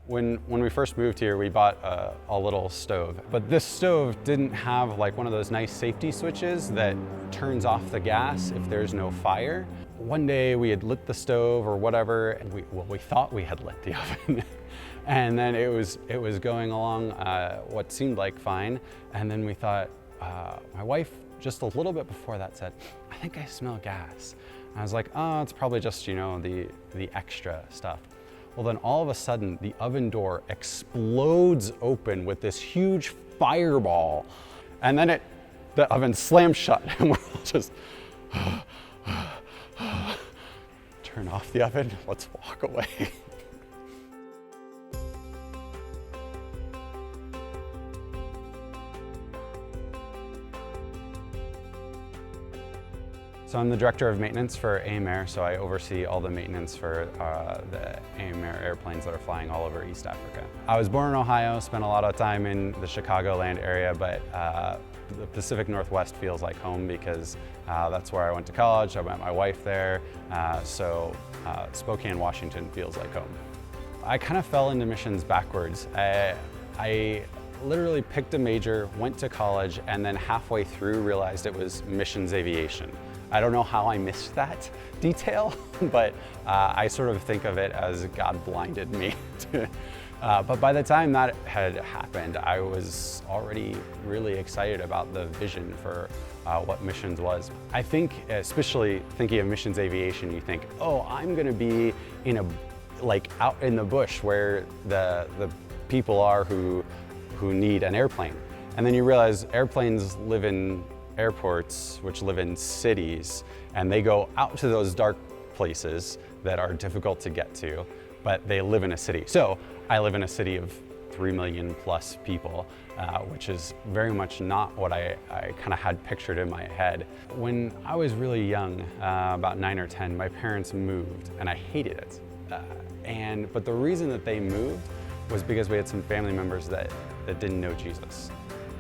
When we first moved here, we bought a little stove, but this stove didn't have like one of those nice safety switches that turns off the gas if there's no fire. One day we had lit the stove or whatever, and we thought we had lit the oven. And then it was going along what seemed like fine, and then we thought, my wife just a little bit before that said, "I think I smell gas." And I was like, "Oh, it's probably just, you know, the extra stuff." Well, then all of a sudden, the oven door explodes open with this huge fireball. And then the oven slams shut, and we're all just, turn off the oven, let's walk away. So I'm the director of maintenance for AIM so I oversee all the maintenance for the AIM airplanes that are flying all over East Africa. I was born in Ohio, spent a lot of time in the Chicagoland area, but the Pacific Northwest feels like home because that's where I went to college. I met my wife there, so Spokane, Washington feels like home. I kind of fell into missions backwards. I literally picked a major, went to college, and then halfway through realized it was missions aviation. I don't know how I missed that detail, but I sort of think of it as God blinded me. But by the time that had happened, I was already really excited about the vision for what missions was. I think, especially thinking of missions aviation, you think, oh, I'm gonna be out in the bush where the people are who need an airplane. And then you realize airplanes live in airports, which live in cities, and they go out to those dark places that are difficult to get to, but they live in a city. So I live in a city of 3 million plus people, which is very much not what I kind of had pictured in my head. When I was really young, about 9 or 10, my parents moved, and I hated it. But the reason that they moved was because we had some family members that didn't know Jesus.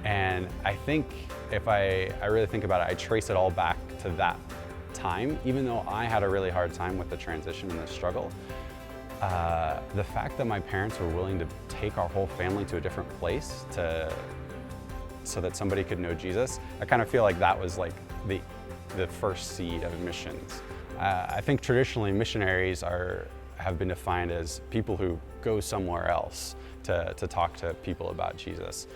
And I think if I really think about it, I trace it all back to that time. Even though I had a really hard time with the transition and the struggle, the fact that my parents were willing to take our whole family to a different place so that somebody could know Jesus, I kind of feel like that was like the first seed of missions. I think traditionally missionaries have been defined as people who go somewhere else to talk to people about Jesus.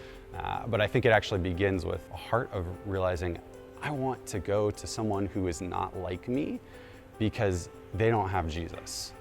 But I think it actually begins with a heart of realizing I want to go to someone who is not like me because they don't have Jesus.